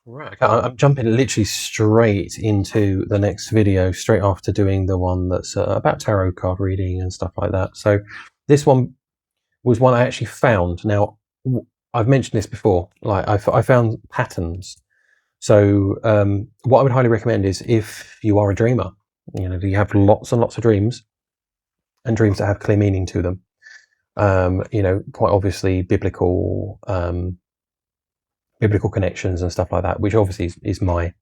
Right, okay. I'm jumping literally straight into the next video, straight after doing the one that's about tarot card reading and stuff like that. So this one was one I actually found. Now, I've mentioned this before, like I found patterns. So what I would highly recommend is if you are a dreamer, you have lots and lots of dreams and dreams that have clear meaning to them. Quite obviously biblical connections and stuff like that, which obviously is my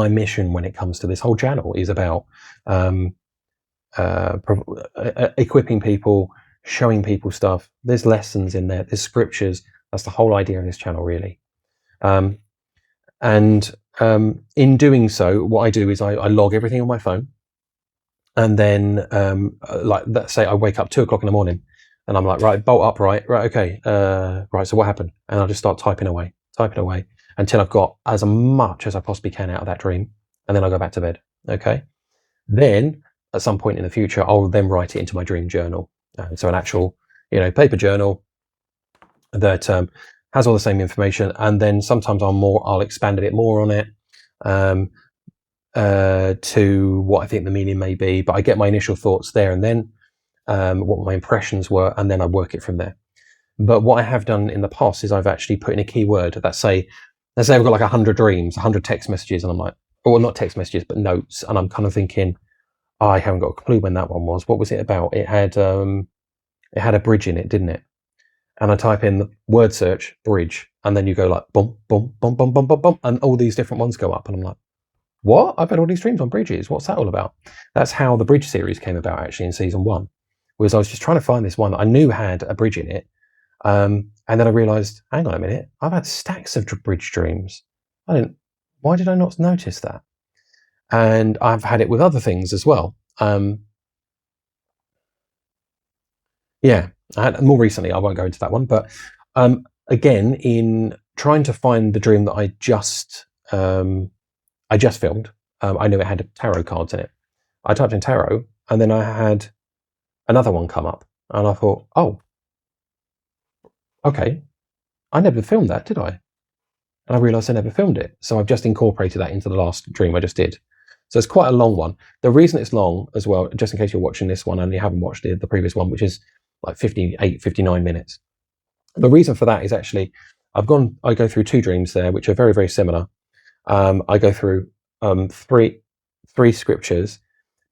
mission when it comes to this whole channel, is about equipping people, showing people stuff. There's lessons in there, there's scriptures. That's the whole idea of this channel, really. And in doing so, what I do is I log everything on my phone, and then like, let's say I wake up 2 o'clock in the morning and I'm like, right, bolt upright, right, okay, right, so what happened? And I'll just start typing away until I've got as much as I possibly can out of that dream, and then I'll go back to bed. Okay. Then at some point in the future, I'll then write it into my dream journal. So an actual, paper journal that has all the same information. And then sometimes I'll expand a bit more on it to what I think the meaning may be. But I get my initial thoughts there and then, what my impressions were, and then I work it from there. But what I have done in the past is I've actually put in a keyword that let's say I've got like 100 dreams, 100 text messages, and I'm like, or not text messages, but notes. And I'm kind of thinking, I haven't got a clue when that one was. What was it about? It had a bridge in it, didn't it? And I type in the word search bridge, and then you go like boom, boom, boom, boom, boom, boom, boom, and all these different ones go up, and I'm like, what? I've had all these dreams on bridges. What's that all about? That's how the bridge series came about, actually, in season 1. Was I was just trying to find this one that I knew had a bridge in it, and then I realised, hang on a minute, I've had stacks of bridge dreams. Why did I not notice that? And I've had it with other things as well. Yeah, I had more recently. I won't go into that one, but again, in trying to find the dream that I just filmed, I knew it had tarot cards in it. I typed in tarot, and then I had another one come up, and I thought, oh, okay, I never filmed that, did I? And I realised I never filmed it, so I've just incorporated that into the last dream I just did. So it's quite a long one. The reason it's long as well, just in case you're watching this one and you haven't watched the previous one, which is like 58, 59 minutes. The reason for that is actually I go through 2 dreams there, which are very, very similar. I go through three scriptures,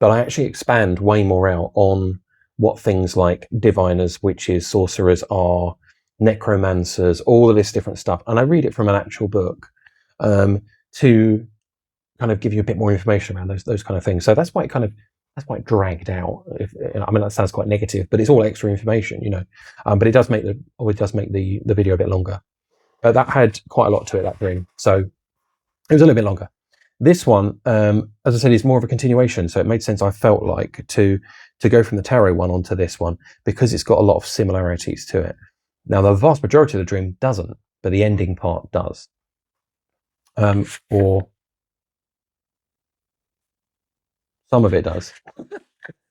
but I actually expand way more out on what things like diviners, witches, sorcerers are, necromancers, all of this different stuff. And I read it from an actual book to kind of give you a bit more information around those kind of things. So that's why it dragged out. I mean, that sounds quite negative, but it's all extra information, but it does make the video a bit longer. But that had quite a lot to it, that dream. So it was a little bit longer. This one, as I said, is more of a continuation. So it made sense, I felt like, to go from the tarot one onto this one, because it's got a lot of similarities to it. Now, the vast majority of the dream doesn't, but the ending part does. Or some of it does.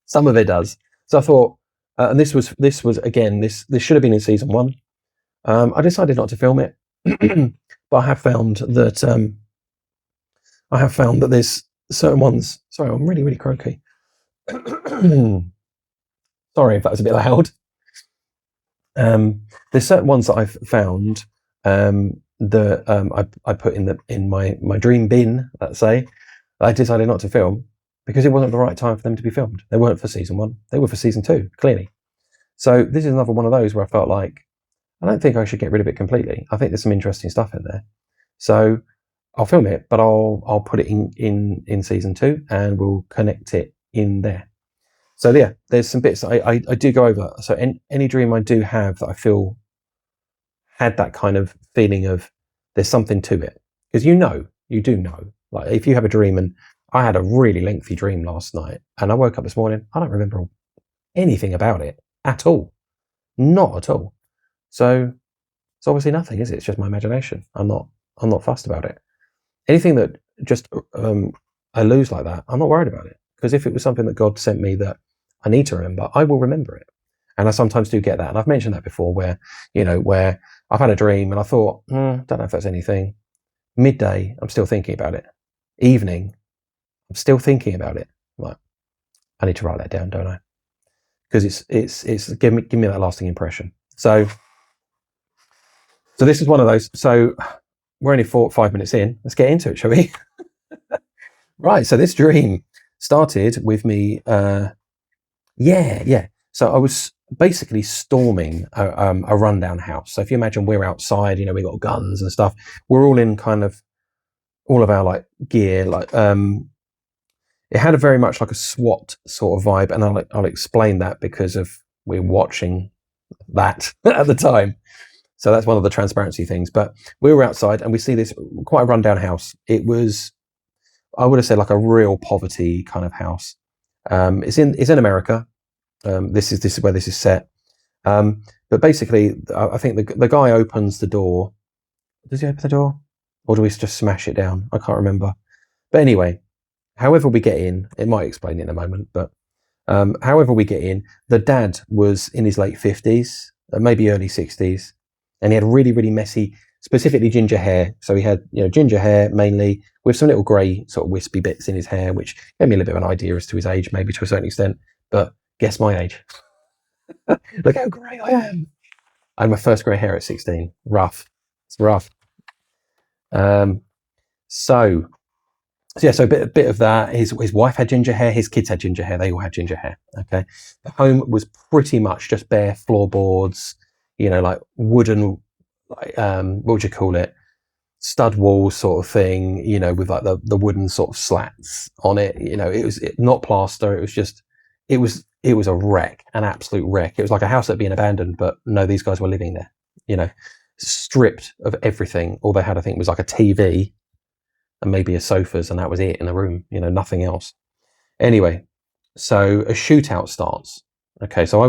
Some of it does. So I thought, and this was again, this should have been in season 1. I decided not to film it, but I have found that there's certain ones. Sorry, I'm really, really croaky. Sorry if that was a bit loud. There's certain ones that I've found that I put in my dream bin, let's say, I decided not to film because it wasn't the right time for them to be filmed. They weren't for season 1. They were for season 2, clearly. So this is another one of those where I felt like, I don't think I should get rid of it completely. I think there's some interesting stuff in there. So I'll film it, but I'll put it in season 2, and we'll connect it in there. So yeah, there's some bits I do go over. So any dream I do have that I feel had that kind of feeling of there's something to it, because you do know, like if you have a dream, and I had a really lengthy dream last night, and I woke up this morning, I don't remember anything about it at all, not at all. So it's obviously nothing, is it? It's just my imagination. I'm not fussed about it. Anything that just I lose like that, I'm not worried about it, because if it was something that God sent me that I need to remember, I will remember it. And I sometimes do get that, and I've mentioned that before, where I've had a dream and I thought, don't know if that's anything, Midday, I'm still thinking about it. Evening, I'm still thinking about it. Like, I need to write that down, don't I? Because it's give me that lasting impression. So this is one of those. So we're only 5 minutes in. Let's get into it, shall we? Right. So this dream started with me. Yeah. So I was basically storming a rundown house. So if you imagine we're outside, we got guns and stuff. We're all in kind of all of our like gear. Like it had a very much like a SWAT sort of vibe, and I'll explain that because of we're watching that at the time. So that's one of the transparency things. But we were outside and we see this quite a rundown house. It was, I would have said, like a real poverty kind of house. It's in America. This is where this is set. But basically, I think the guy opens the door. Does he open the door, or do we just smash it down? I can't remember. But anyway, however we get in, it might explain it in a moment. But however we get in, the dad was in his late 50s, maybe early 60s, and he had really, really messy, specifically ginger hair. So he had ginger hair mainly, with some little grey sort of wispy bits in his hair, which gave me a little bit of an idea as to his age, maybe to a certain extent. But guess my age. Look how grey I am. I had my first grey hair at 16. Rough. It's rough. So a bit of that. His wife had ginger hair. His kids had ginger hair. They all had ginger hair. Okay. The home was pretty much just bare floorboards, like wooden, like what would you call it? Stud walls sort of thing, with like the wooden sort of slats on it. It was not plaster. It was just, it was a wreck, an absolute wreck. It was like a house that had been abandoned, but no, these guys were living there, stripped of everything. All they had, I think, was like a TV and maybe a sofas, and that was it in the room, nothing else. Anyway, so a shootout starts. Okay, so I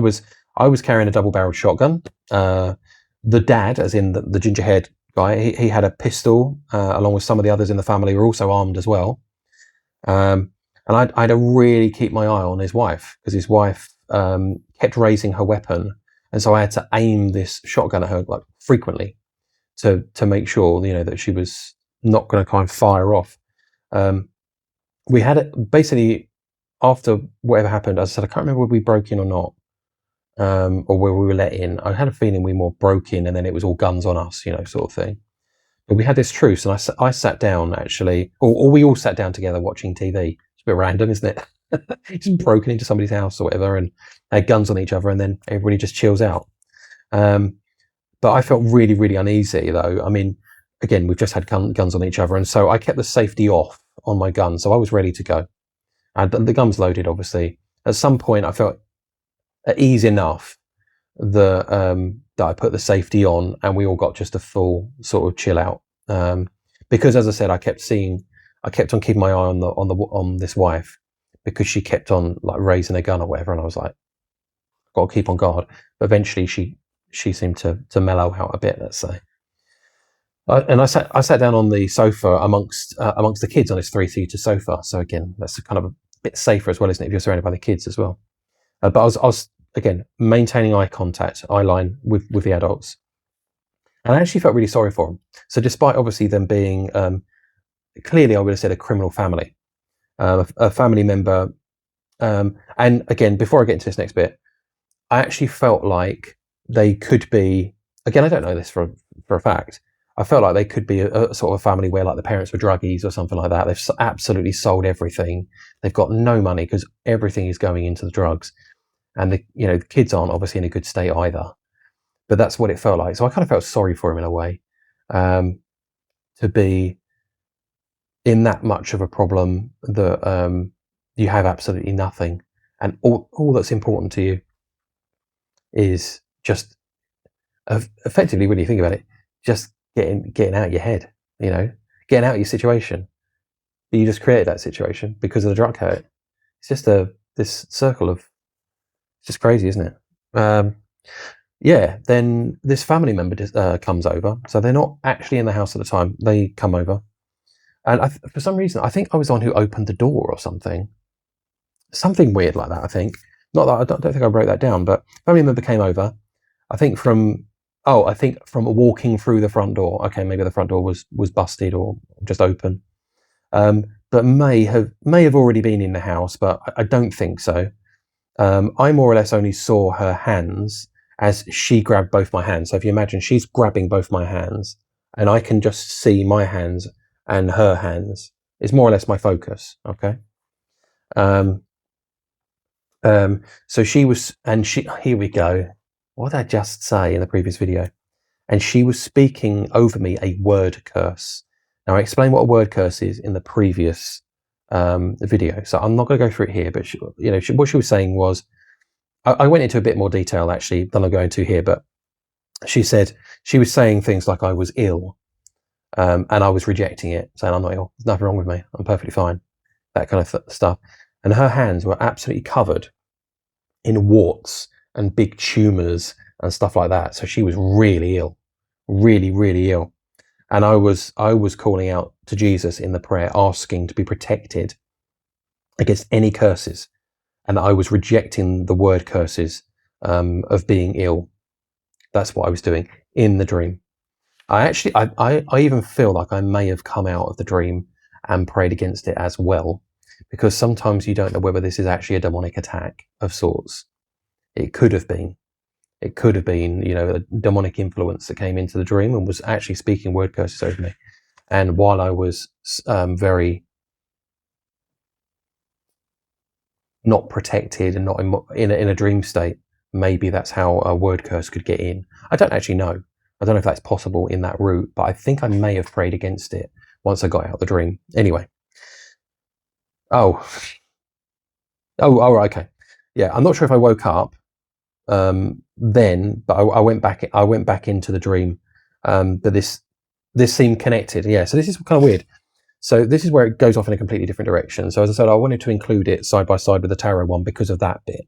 was carrying a double-barreled shotgun. The dad, as in the ginger-haired guy, he had a pistol, along with some of the others in the family were also armed as well. And I had to really keep my eye on his wife, because his wife kept raising her weapon, and so I had to aim this shotgun at her like frequently to make sure that she was not going to kind of fire off. We had it basically after whatever happened. As I said, I can't remember whether we broke in or not, or where we were let in. I had a feeling we more broke in, and then it was all guns on us, sort of thing. But we had this truce, and I sat down actually, or we all sat down together watching TV. It's a bit random, isn't it? Just broken into somebody's house or whatever, and had guns on each other, and then everybody just chills out. But I felt really, really uneasy though. I mean, again, we've just had guns on each other, and so I kept the safety off on my gun, so I was ready to go. And the gun's loaded, obviously. At some point, I felt at ease enough that I put the safety on, and we all got just a full sort of chill out. Because, as I said, I kept on keeping my eye on this wife, because she kept on like raising a gun or whatever, and I was like, got to keep on guard. But eventually, she seemed to mellow out a bit, let's say. And I sat down on the sofa amongst the kids on this 3-seater sofa. So again, that's kind of a bit safer as well, isn't it, if you're surrounded by the kids as well? But I was again maintaining eye contact, eye line with the adults, and I actually felt really sorry for them. So despite obviously them being clearly, I would have said, a criminal family, a family member, and again, before I get into this next bit, I actually felt like they could be. Again, I don't know this for a fact. I felt like they could be a sort of a family where like the parents were druggies or something like that. They've absolutely sold everything. They've got no money because everything is going into the drugs, and the kids aren't obviously in a good state either. But that's what it felt like. So I kind of felt sorry for him in a way, to be in that much of a problem that you have absolutely nothing, and all that's important to you is just effectively, when you think about it, just getting out of your head, getting out of your situation. But you just created that situation because of the drug habit. It's just this circle of, it's just crazy, isn't it? Yeah. Then this family member comes over, so they're not actually in the house at the time. They come over, and for some reason, I think I was the one who opened the door or something weird like that. I think not that I don't think I wrote that down, but family member came over. I think from Oh, I think from walking through the front door. Okay, maybe the front door was busted or just open. But may have already been in the house, but I don't think so. I more or less only saw her hands as she grabbed both my hands. So if you imagine, she's grabbing both my hands, and I can just see my hands and her hands. It's more or less my focus. Okay. Um, so she was, and she. Here we go. What did I just say in the previous video? And she was speaking over me a word curse. Now I explained what a word curse is in the previous video, so I'm not going to go through it here. But what she was saying was, I went into a bit more detail actually than I'm going to here. But she said she was saying things like I was ill, and I was rejecting it, saying I'm not ill. There's nothing wrong with me. I'm perfectly fine. That kind of stuff. And her hands were absolutely covered in warts and big tumors and stuff like that. So she was really ill, really, really ill. And I was calling out to Jesus in the prayer, asking to be protected against any curses. And I was rejecting the word curses of being ill. That's what I was doing in the dream. I even feel like I may have come out of the dream and prayed against it as well, because sometimes you don't know whether this is actually a demonic attack of sorts. It could have been. It could have been, a demonic influence that came into the dream and was actually speaking word curses over me. And while I was very not protected and not in a dream state, maybe that's how a word curse could get in. I don't actually know. I don't know if that's possible in that route, but I think I may have prayed against it once I got out of the dream. Anyway. Oh, okay. Yeah, I'm not sure if I woke up then, but I went back. I went back into the dream. But this seemed connected. Yeah. So this is kind of weird. So this is where it goes off in a completely different direction. So as I said, I wanted to include it side by side with the tarot one because of that bit.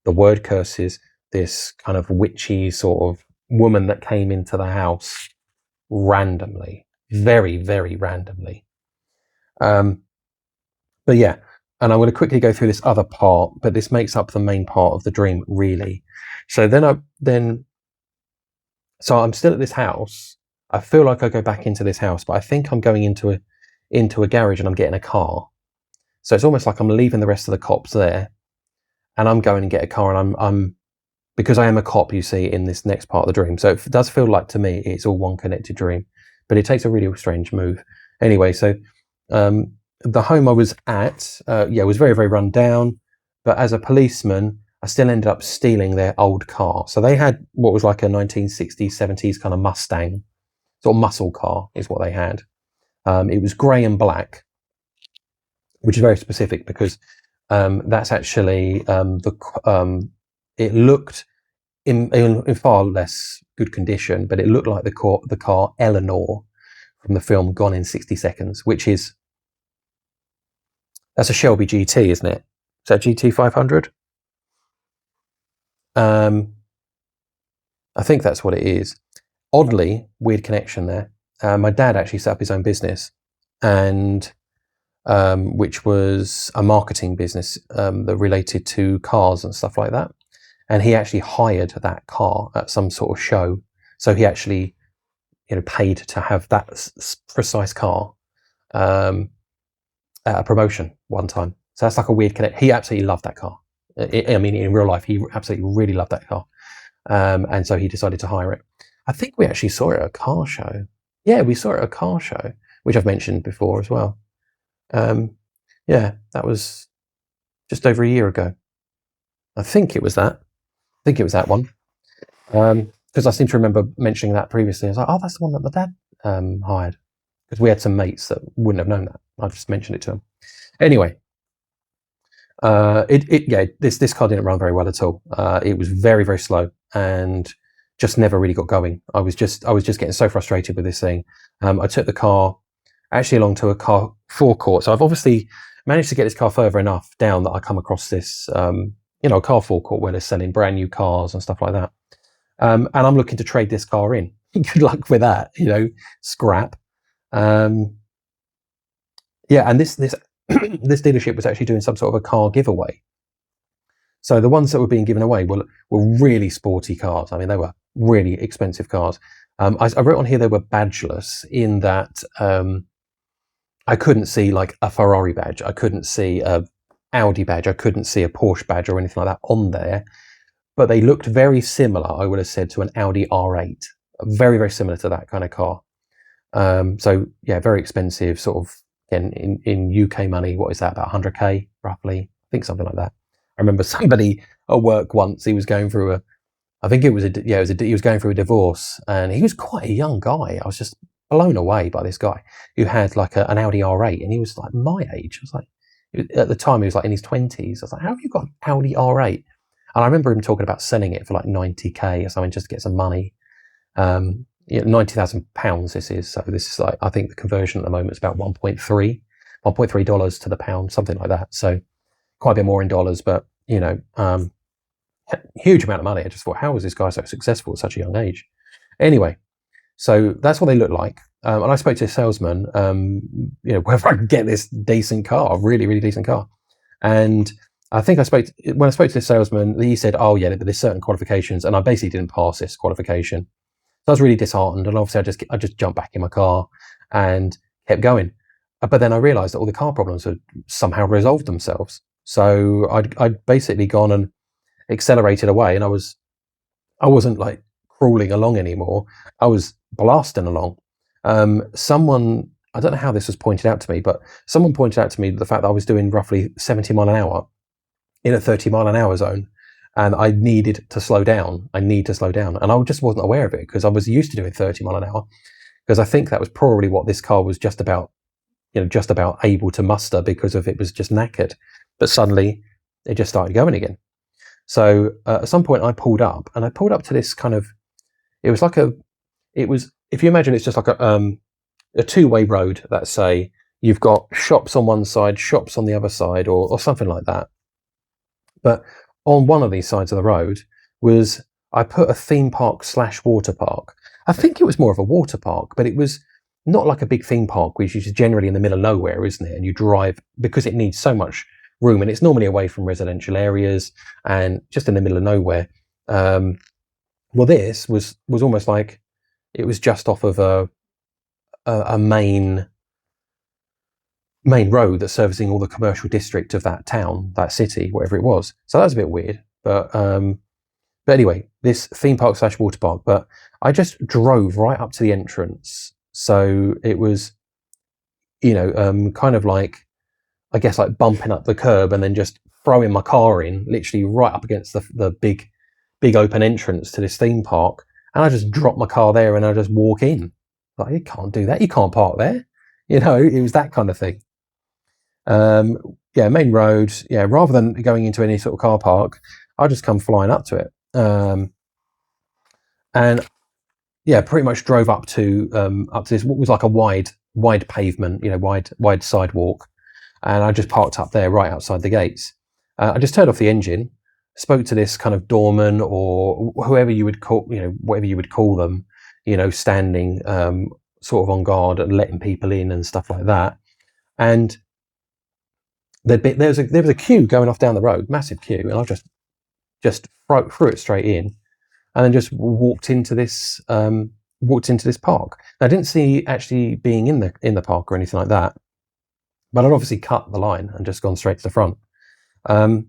The word curses, this kind of witchy sort of woman that came into the house randomly, very, very randomly. But yeah, and I'm going to quickly go through this other part, but this makes up the main part of the dream, really. So so I'm still at this house. I feel like I go back into this house, but I think I'm going into a garage and I'm getting a car. So it's almost like I'm leaving the rest of the cops there, and I'm going and get a car, and I'm because I am a cop, you see, in this next part of the dream. So it does feel like to me it's all one connected dream, but it takes a really strange move. Anyway, so the home I was at, was very, very run down. But as a policeman, I still ended up stealing their old car. So they had what was like a 1960s, 70s kind of Mustang, sort of muscle car is what they had. It was grey and black, which is very specific because that's actually it looked in far less good condition, but it looked like the car Eleanor from the film Gone in 60 Seconds, that's a Shelby GT, isn't it? Is that GT 500? I think that's what it is. Oddly, weird connection there. My dad actually set up his own business, and which was a marketing business that related to cars and stuff like that. And he actually hired that car at some sort of show. So he actually, paid to have that precise car at a promotion one time. So that's like a weird connect. He absolutely loved that car. I mean, in real life, he absolutely really loved that car. And so he decided to hire it. I think we actually saw it at a car show. Yeah, we saw it at a car show, which I've mentioned before as well. Yeah, that was just over a year ago. I think it was that. I think it was that one. Because I seem to remember mentioning that previously. I was like, oh, that's the one that my dad hired. Because we had some mates that wouldn't have known that. I just mentioned it to them. Anyway, this car didn't run very well at all. It was very, very slow and just never really got going. I was just getting so frustrated with this thing. I took the car actually along to a car forecourt. So I've obviously managed to get this car further enough down that I come across this, a car forecourt where they're selling brand new cars and stuff like that. And I'm looking to trade this car in. Good luck with that, scrap. And this this dealership was actually doing some sort of a car giveaway. So the ones that were being given away were really sporty cars. I mean, they were really expensive cars. I wrote on here they were badgeless in that I couldn't see like a Ferrari badge. I couldn't see a Audi badge. I couldn't see a Porsche badge or anything like that on there. But they looked very similar, I would have said, to an Audi R8. Very, very similar to that kind of car. So yeah, very expensive, sort of, again, in UK money, what is that, about 100k roughly? I think something like that. I remember somebody at work once, he was going through he was going through a divorce, and he was quite a young guy. I was just blown away by this guy who had like an Audi R8, and he was like my age. I was like, at the time he was like in his 20s. I was like, how have you got an Audi R8? And I remember him talking about selling it for like 90k or something just to get some money. £90,000 this is. So this is like, I think the conversion at the moment is about $1.3 to the pound, something like that. So quite a bit more in dollars, but huge amount of money. I just thought, how was this guy so successful at such a young age? Anyway, so that's what they look like. And I spoke to a salesman, whether I could get this decent car, really, really decent car. And I think when I spoke to the salesman, he said, oh yeah, but there's certain qualifications, and I basically didn't pass this qualification. So I was really disheartened, and obviously I just jumped back in my car and kept going. But then I realised that all the car problems had somehow resolved themselves. So I'd basically gone and accelerated away, and I wasn't like crawling along anymore. I was blasting along. Someone, I don't know how this was pointed out to me, but someone pointed out to me the fact that I was doing roughly 70 mile an hour in a 30 mile an hour zone, and I needed to slow down. I need to slow down, and I just wasn't aware of it because I was used to doing 30 mile an hour, because I think that was probably what this car was just about able to muster, because of it was just knackered. But suddenly it just started going again. So at some point I pulled up, and I pulled up to this kind of, if you imagine it's just like a two-way road, that say you've got shops on one side, shops on the other side, or something like that. But on one of these sides of the road I put a theme park / water park. I think it was more of a water park, but it was not like a big theme park, which is generally in the middle of nowhere, isn't it? And you drive, because it needs so much room, and it's normally away from residential areas and just in the middle of nowhere. Well, this was almost like it was just off of a main road that's servicing all the commercial district of that town, that city, whatever it was. So that was a bit weird. But anyway, this theme park / water park. But I just drove right up to the entrance. So it was, kind of like, I guess, like bumping up the curb and then just throwing my car in, literally right up against the big open entrance to this theme park. And I just drop my car there and I just walk in. Like, you can't do that. You can't park there. It was that kind of thing. Main road. Yeah, rather than going into any sort of car park, I just come flying up to it. And yeah, pretty much drove up to this, what was like a wide pavement, wide sidewalk. And I just parked up there right outside the gates. I just turned off the engine, spoke to this kind of doorman, or whoever you would call, whatever you would call them, standing sort of on guard and letting people in and stuff like that. And there was a queue going off down the road, massive queue, and I just threw it straight in, and then just walked into this park. Now, I didn't see actually being in the park or anything like that, but I'd obviously cut the line and just gone straight to the front. It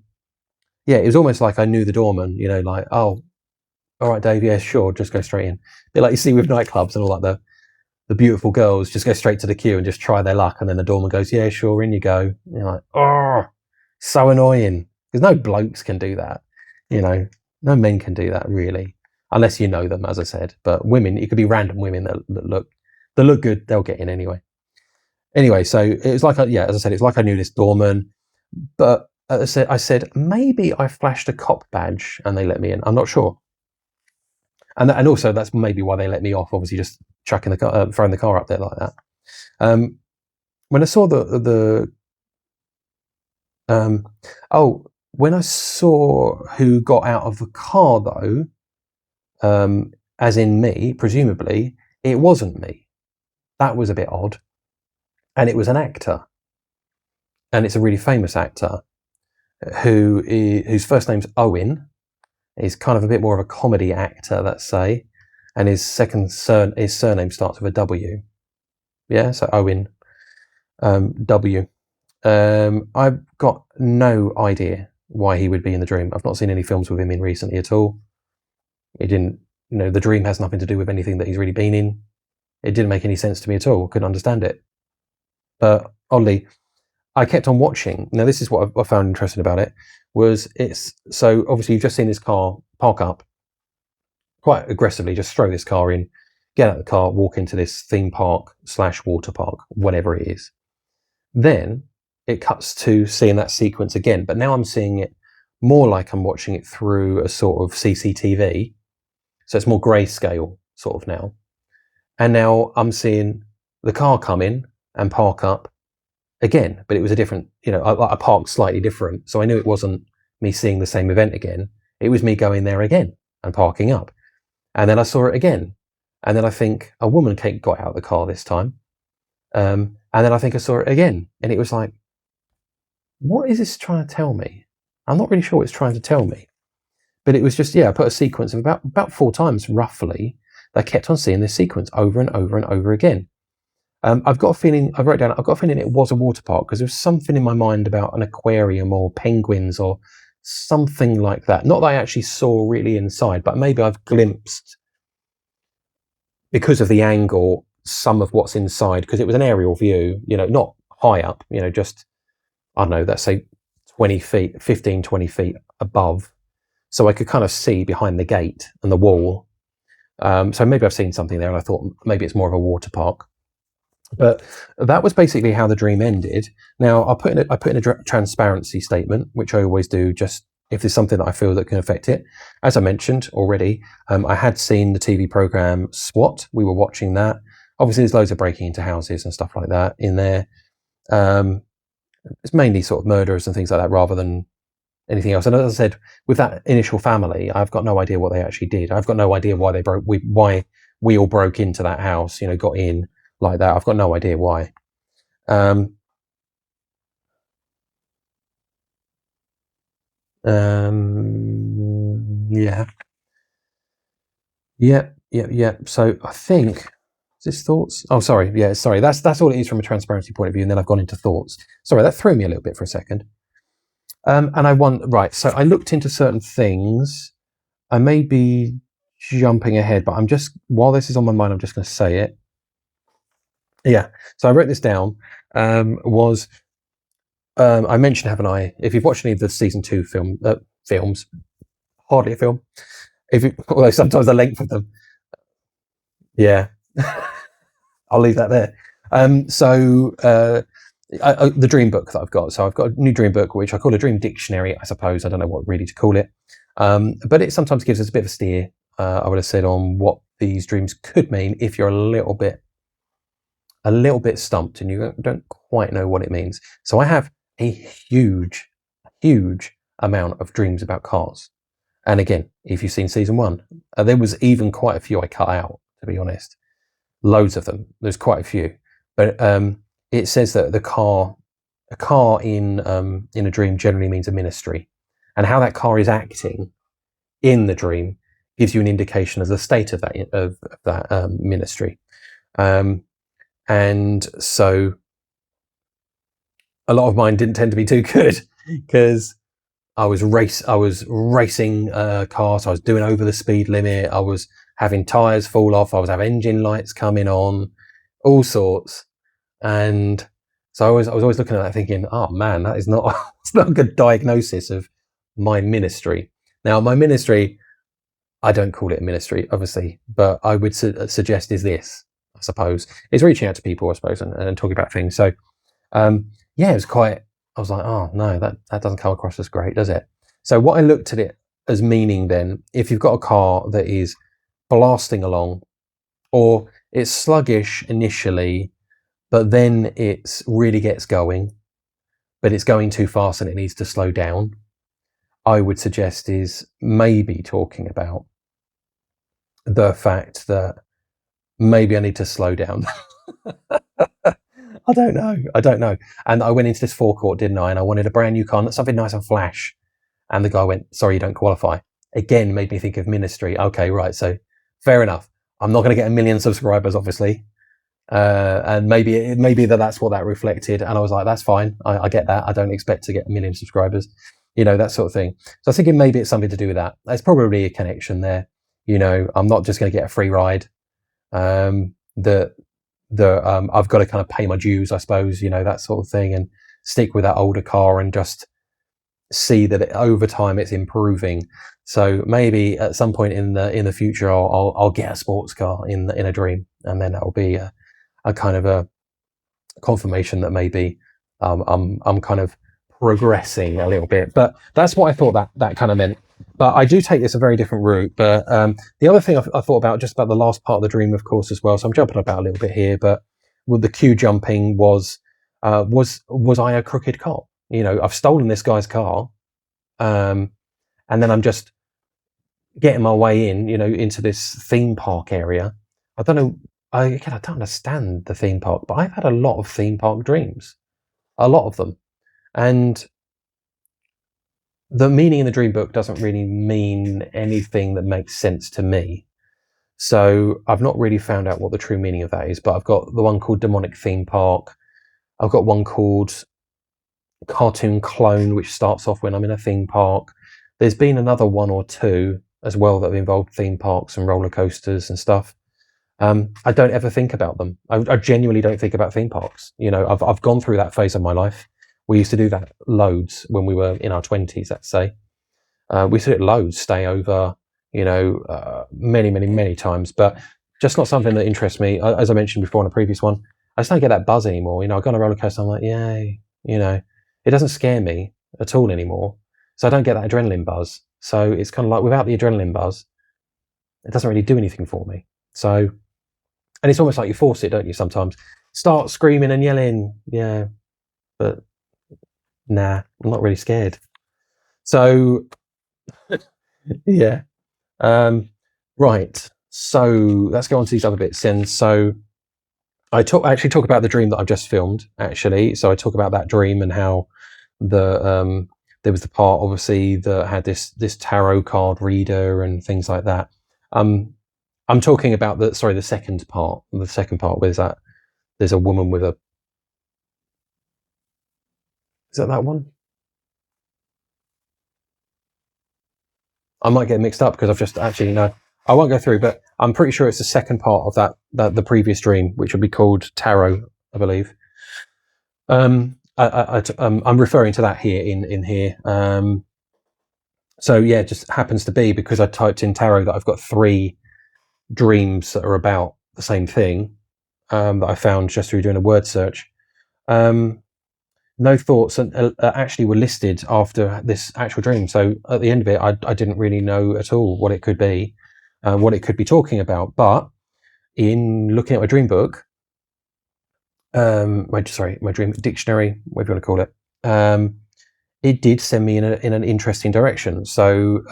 was almost like I knew the doorman, like, oh, all right, Dave, yeah, sure, just go straight in. A bit like you see with nightclubs and all, like the beautiful girls just go straight to the queue and just try their luck, and then the doorman goes, yeah, sure, in you go. And you're like, oh, so annoying, because no blokes can do that, no men can do that really, unless you know them, as I said. But women, it could be random women that look good, they'll get in anyway. So it was like, as I said, it's like I knew this doorman, but I said maybe I flashed a cop badge and they let me in. I'm not sure. And also that's maybe why they let me off. Obviously, just chucking the car, throwing the car up there like that. When I saw when I saw who got out of the car, though, as in me, presumably it wasn't me. That was a bit odd. And it was an actor, and it's a really famous actor whose first name's Owen. He's kind of a bit more of a comedy actor, let's say, and his surname starts with a W. Yeah, so Owen, W. I've got no idea why he would be in the dream. I've not seen any films with him in recently at all. It didn't, the dream has nothing to do with anything that he's really been in. It didn't make any sense to me at all. Couldn't understand it. But oddly, I kept on watching. Now, this is what I found interesting about it, so obviously you've just seen this car park up quite aggressively, just throw this car in, get out of the car, walk into this theme park / water park, whatever it is. Then it cuts to seeing that sequence again, but now I'm seeing it more like I'm watching it through a sort of CCTV. So it's more grayscale sort of now. And now I'm seeing the car come in and park up again, but it was a different, I parked slightly different. So I knew it wasn't me seeing the same event again. It was me going there again and parking up. And then I saw it again. And then I think a woman got out of the car this time. And then I think I saw it again. And it was like, what is this trying to tell me? I'm not really sure what it's trying to tell me. But it was just, I put a sequence of about 4 times roughly. I kept on seeing this sequence over and over and over again. I've got a feeling it was a water park because there was something in my mind about an aquarium or penguins or something like that. Not that I actually saw really inside, but maybe I've glimpsed, because of the angle, some of what's inside, because it was an aerial view, not high up, just, I don't know, let's say 20 feet above. So I could kind of see behind the gate and the wall. So maybe I've seen something there and I thought maybe it's more of a water park. But that was basically how the dream ended. Now I put in a transparency statement, which I always do, just if there's something that I feel that can affect it. As I mentioned already, I had seen the TV program SWAT. We were watching that. Obviously, there's loads of breaking into houses and stuff like that in there. It's mainly sort of murders and things like that rather than anything else. And as I said, with that initial family, I've got no idea what they actually did. I've got no idea why why we all broke into that house, got in like that. I've got no idea why. Yeah. So I think, is this thoughts? Oh, sorry. Yeah, sorry. That's all it is from a transparency point of view. And then I've gone into thoughts. Sorry, that threw me a little bit for a second. Right. So I looked into certain things. I may be jumping ahead, but while this is on my mind, I'm just going to say it. Yeah. So I wrote this down. I mentioned, haven't I? If you've watched any of the season 2 films, hardly a film. Although sometimes the length of them. Yeah. I'll leave that there. The dream book that I've got. So I've got a new dream book, which I call a dream dictionary, I suppose. I don't know what really to call it. But it sometimes gives us a bit of a steer, I would have said, on what these dreams could mean if you're a little bit stumped and you don't quite know what it means. So I have a huge amount of dreams about cars. And again, if you've seen season 1, there was even quite a few I cut out, to be honest. Loads of them. There's quite a few. But it says that a car in a dream generally means a ministry. And how that car is acting in the dream gives you an indication of the state of that ministry. And so a lot of mine didn't tend to be too good because I was racing cars. I was doing over the speed limit. I was having tires fall off. I was having engine lights coming on, all sorts. And so I was always looking at that thinking, oh man, that is not, it's not a good diagnosis of my ministry. Now, my ministry, I don't call it a ministry, obviously, but I would suggest is this, I suppose. It's reaching out to people, I suppose, and talking about things. So, it was quite, I was like, oh no, that doesn't come across as great, does it? So what I looked at it as meaning then, if you've got a car that is blasting along, or it's sluggish initially, but then it really gets going, but it's going too fast and it needs to slow down, I would suggest is maybe talking about the fact that maybe I need to slow down. I I don't know. And I went into this forecourt, didn't I? And I wanted a brand new car, something nice and flash. And the guy went, sorry, you don't qualify. Again, made me think of ministry. Okay, right. So fair enough. I'm not going to get 1 million subscribers, obviously. And maybe that's what that reflected. And I was like, that's fine. I get that. I don't expect to get 1 million subscribers, that sort of thing. So I was thinking maybe it's something to do with that. There's probably a connection there. I'm not just going to get a free ride. I've got to kind of pay my dues, I suppose, that sort of thing, and stick with that older car and just see that over time it's improving. So maybe at some point in the future, I'll get a sports car in a dream, and then that'll be a kind of a confirmation that maybe I'm kind of progressing a little bit. But that's what I thought that kind of meant. But I do take this a very different route. But the other thing I thought about, just about the last part of the dream, of course, as well. So I'm jumping about a little bit here, but with the cue jumping was I a crooked cop? I've stolen this guy's car, and then I'm just getting my way into this theme park area. I don't know. I don't understand the theme park, but I've had a lot of theme park dreams, a lot of them, and the meaning in the dream book doesn't really mean anything that makes sense to me. So I've not really found out what the true meaning of that is, but I've got the one called Demonic Theme Park. I've got one called Cartoon Clone, which starts off when I'm in a theme park. There's been another one or two as well that have involved theme parks and roller coasters and stuff. I don't ever think about them. I genuinely don't think about theme parks. I've gone through that phase of my life. We used to do that loads when we were in our 20s, let's say. We used to do it loads, stay over, many, many, many times, but just not something that interests me. As I mentioned before in a previous one, I just don't get that buzz anymore. I go on a roller coaster, I'm like, yay, it doesn't scare me at all anymore. So I don't get that adrenaline buzz. So it's kind of like, without the adrenaline buzz, it doesn't really do anything for me. So, and it's almost like you force it, don't you, sometimes? Start screaming and yelling, yeah, but nah, I'm not really scared. So, yeah. Right, so let's go on to these other bits then. So I actually talk about the dream that I've just filmed, actually. So I talk about that dream and how there was the part, obviously, that had this tarot card reader and things like that. I'm talking about the second part. The second part where there's a woman with a... Is that one? I might get mixed up because I've just actually... No, I won't go through, but I'm pretty sure it's the second part of the previous dream, which would be called Tarot, I believe. I'm referring to that here in here. So yeah, it just happens to be because I typed in tarot that I've got 3 dreams that are about the same thing that I found just through doing a word search. No thoughts actually were listed after this actual dream. So at the end of it, I didn't really know at all what it could be, what it could be talking about. But in looking at my dream book, my dream dictionary, whatever you want to call it, it did send me in an interesting direction. So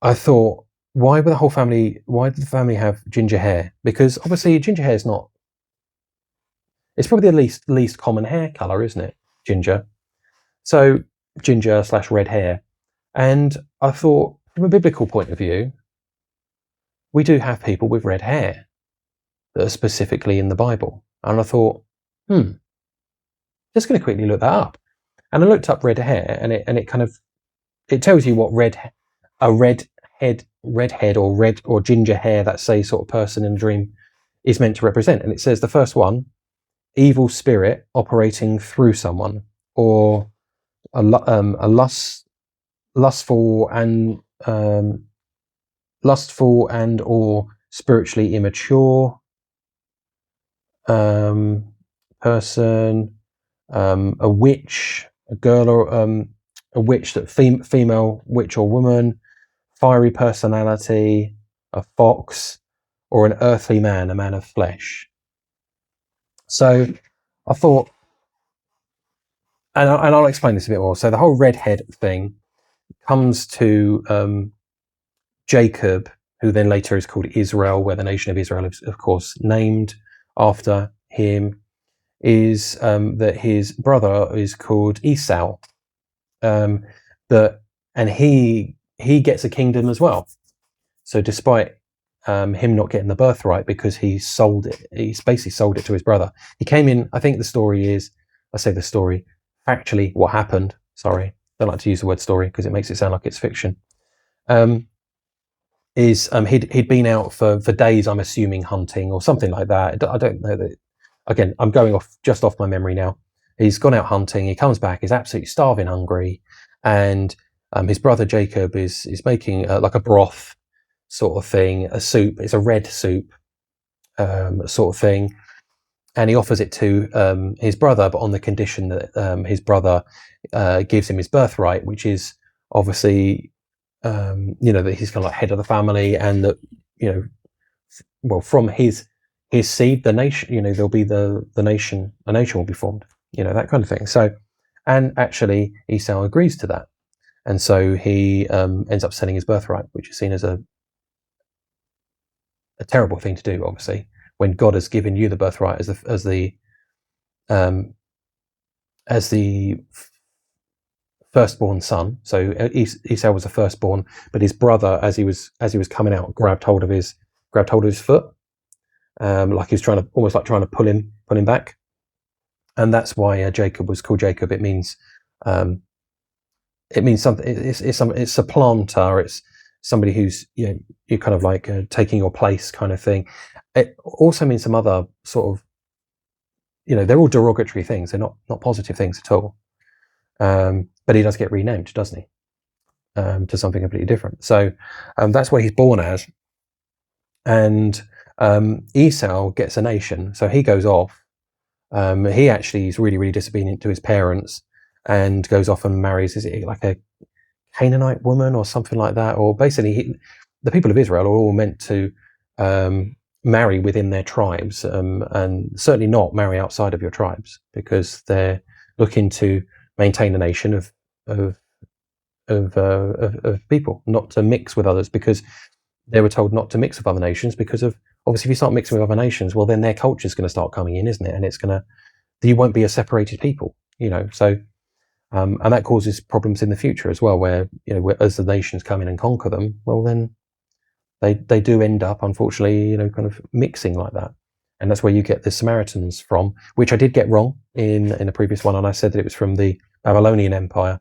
I thought, why did the family have ginger hair? Because obviously ginger hair is not... It's probably the least common hair color, isn't it? Ginger. So ginger / red hair. And I thought, from a biblical point of view, we do have people with red hair that are specifically in the Bible. And I thought, just going to quickly look that up. And I looked up red hair, and it tells you what redhead or ginger hair, that say sort of person in the dream, is meant to represent. And it says the first one, evil spirit operating through someone, or a lustful and or spiritually immature person, a witch, a girl, or a witch, that female witch or woman, fiery personality, a fox, or an earthly man, a man of flesh. So I thought, and I'll explain this a bit more. So the whole redhead thing comes to Jacob, who then later is called Israel, where the nation of Israel is, of course, named after him. is that his brother is called Esau, and he gets a kingdom as well. So despite him not getting the birthright because he's basically sold it to his brother. He came in. I think the story is, I say the story, factually what happened. Sorry, don't like to use the word story because it makes it sound like it's fiction. He'd been out for days, I'm assuming, hunting or something like that. I don't know that. Again, I'm going off my memory now. He's gone out hunting. He comes back. He's absolutely starving, hungry, and his brother Jacob is making like a broth sort of thing, a soup. It's a red soup sort of thing, and he offers it to his brother, but on the condition that his brother gives him his birthright, which is obviously that he's kind of like head of the family, and that well, from his seed, the nation, there'll be the nation, a nation will be formed, that kind of thing. So, and actually Esau agrees to that, and so he ends up selling his birthright, which is seen as a terrible thing to do, obviously, when God has given you the birthright as the firstborn son. So Esau was the firstborn, but his brother, as he was coming out, grabbed hold of his foot, like he was almost trying to pull him back, and that's why Jacob was called Jacob. It means something. It's a planter. It's somebody who's you're kind of like taking your place, kind of thing. It also means some other sort of they're all derogatory things. They're not positive things at all. But he does get renamed, doesn't he, to something completely different. So that's what he's born as. And Esau gets a nation, so he goes off. He actually is really, really disobedient to his parents and goes off and marries, is it like a Canaanite woman or something like that? Or basically, the people of Israel are all meant to marry within their tribes, and certainly not marry outside of your tribes, because they're looking to maintain a nation of people, not to mix with others, because they were told not to mix with other nations, because of obviously if you start mixing with other nations, well then their culture is going to start coming in, isn't it? And you won't be a separated people, so and that causes problems in the future as well, where as the nations come in and conquer them, well then they do end up, unfortunately, kind of mixing like that. And that's where you get the Samaritans from, which I did get wrong in the previous one, and I said that it was from the Babylonian Empire,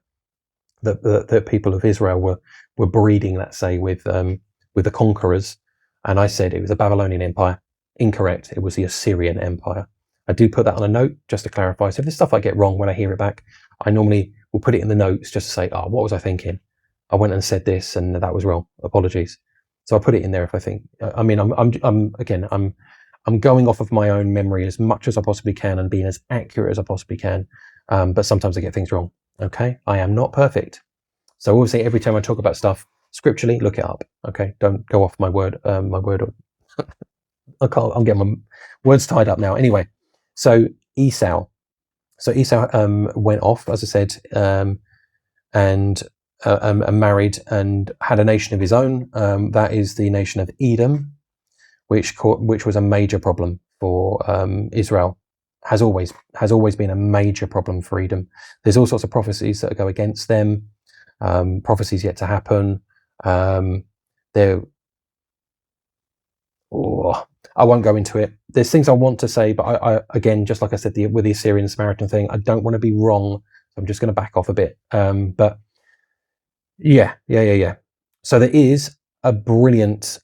that the people of Israel were breeding, let's say, with the conquerors, and I said it was the Babylonian Empire. Incorrect. It was the Assyrian Empire. I do put that on a note just to clarify. So if there's stuff I get wrong when I hear it back, I normally will put it in the notes just to say, oh, what was I thinking? I went and said this, and that was wrong. Apologies. So I put it in there if I think. I mean, I'm going off of my own memory as much as I possibly can and being as accurate as I possibly can. But sometimes I get things wrong. Okay, I am not perfect. So obviously, every time I talk about stuff scripturally, look it up. Okay, don't go off my word. I'm getting my words tied up now. Anyway, so Esau. Went off, as I said, and married and had a nation of his own. That is the nation of Edom, which was a major problem for Israel. Has always been a major problem for Edom. There's all sorts of prophecies that go against them. Prophecies yet to happen. I won't go into it. There's things I want to say, but I again, just like I said, with the Assyrian Samaritan thing, I don't want to be wrong. So I'm just going to back off a bit. But yeah. So there is a brilliant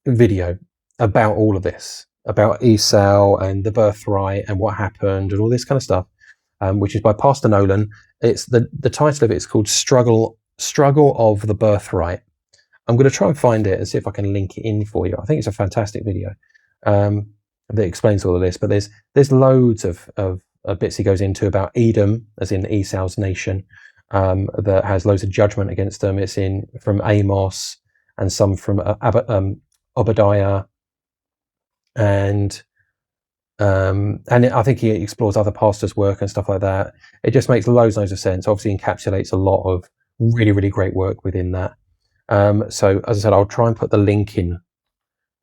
video about all of this, about Esau and the birthright and what happened and all this kind of stuff, which is by Pastor Nolan. It's the title of it is called Struggle of the Birthright. I'm going to try and find it and see if I can link it in for you. I think it's a fantastic video that explains all of this. But there's loads of bits he goes into about Edom, as in Esau's nation, that has loads of judgment against them. It's from Amos and some from Obadiah, and I think he explores other pastors' work and stuff like that. It just makes loads of sense. Obviously, encapsulates a lot of really, really great work within that. So as I said, I'll try and put the link in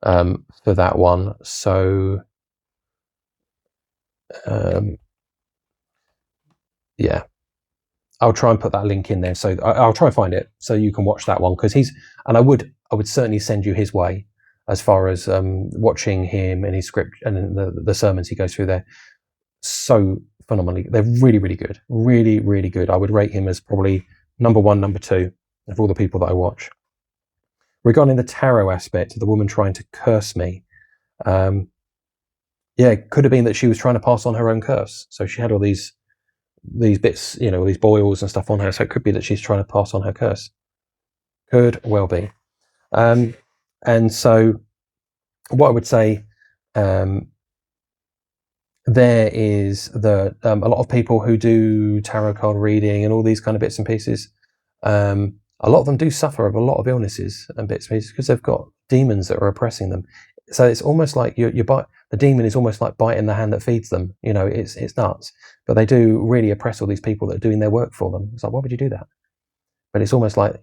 for that one. So Yeah, I'll try and put that link in there. So I'll try and find it so you can watch that one, because I would certainly send you his way as far as watching him and his script and the sermons he goes through there. So phenomenally, they're really, really good, really, really good. I would rate him as probably number 1, number 2 of all the people that I watch. Regarding the tarot aspect, the woman trying to curse me, yeah, it could have been that she was trying to pass on her own curse. So she had all these bits, these boils and stuff on her. So it could be that she's trying to pass on her curse. Could well be. And so what I would say, there is a lot of people who do tarot card reading and all these kind of bits and pieces. A lot of them do suffer of a lot of illnesses and bits and pieces because they've got demons that are oppressing them. So it's almost like the demon is almost like biting the hand that feeds them. It's nuts. But they do really oppress all these people that are doing their work for them. It's like, why would you do that? But it's almost like,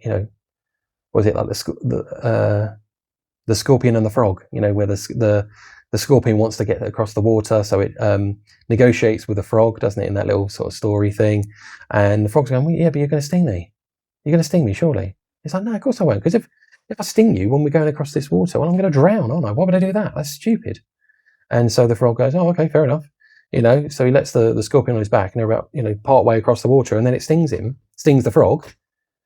was it like the scorpion and the frog? Where the scorpion wants to get across the water, so it negotiates with the frog, doesn't it, in that little sort of story thing? And the frog's going, well, yeah, but you're going to sting me. You're going to sting me, surely. It's like, no, of course I won't. Because if I sting you when we're going across this water, well, I'm going to drown, aren't I? Why would I do that? That's stupid. And so the frog goes, oh, okay, fair enough. So he lets the scorpion on his back, and they're about, part way across the water, and then it stings the frog.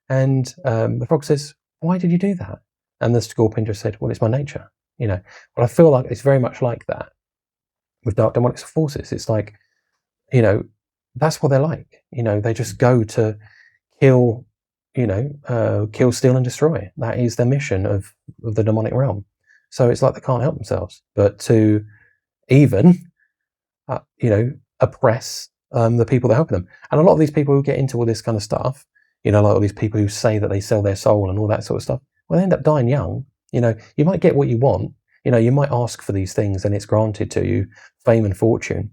And the frog says, why did you do that? And the scorpion just said, well, it's my nature. But I feel like it's very much like that with dark demonic forces. It's like, that's what they're like. They just go to kill, kill, steal, and destroy. That is their mission of the demonic realm. So it's like they can't help themselves but to even, oppress the people that help them. And a lot of these people who get into all this kind of stuff, like all these people who say that they sell their soul and all that sort of stuff, well, they end up dying young. You might get what you want. You might ask for these things and it's granted to you, fame and fortune,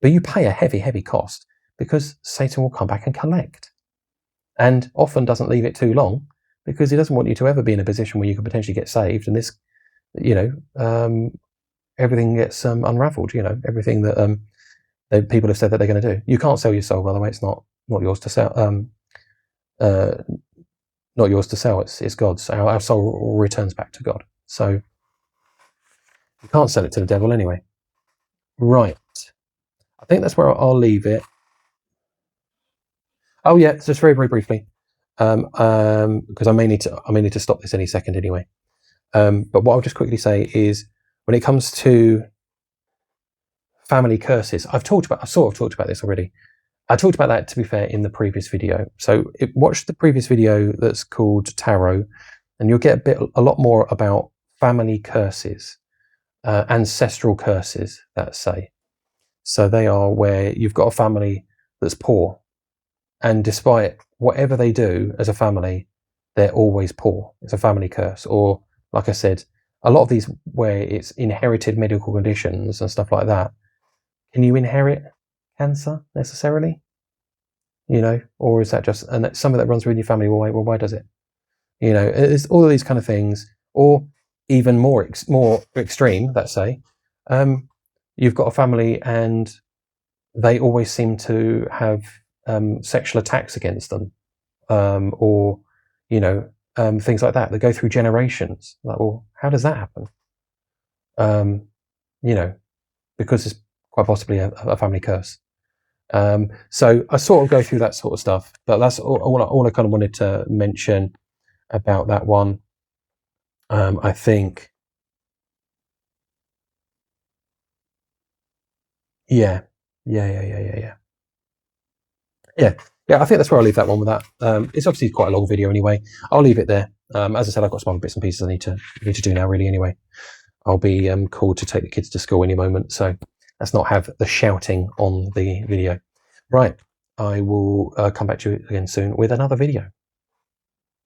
but you pay a heavy, heavy cost because Satan will come back and collect, and often doesn't leave it too long because he doesn't want you to ever be in a position where you could potentially get saved. And this, everything gets unraveled. Everything that people have said that they're going to do. You can't sell your soul, by the way. It's not yours to sell. Not yours to sell. It's God's. Our soul returns back to God. So you can't sell it to the devil anyway. Right. I think that's where I'll leave it. Oh yeah, just very, very briefly, because I may need to stop this any second anyway. But what I'll just quickly say is, when it comes to family curses, I've sort of talked about this already. I talked about that, to be fair, in the previous video. So watch the previous video that's called Tarot, and you'll get a lot more about family curses, ancestral curses, let's say. So they are where you've got a family that's poor, and despite whatever they do as a family, they're always poor. It's a family curse. Or, like I said, a lot of these where it's inherited medical conditions and stuff like that. Can you inherit cancer necessarily? Or is that just, and that's something that runs through your family? Well, why does it? It's all of these kind of things. Or even more extreme, let's say, you've got a family and they always seem to have sexual attacks against them, or things like that. They go through generations. Like, well, how does that happen? Because it's quite possibly a family curse. So I sort of go through that sort of stuff, but that's all I kind of wanted to mention about that one. I think, yeah. I think that's where I'll leave that one with that. It's obviously quite a long video anyway. I'll leave it there. As I said, I've got some other bits and pieces I need to do now, really, anyway. I'll be called to take the kids to school any moment, so let's not have the shouting on the video. Right, I will come back to you again soon with another video.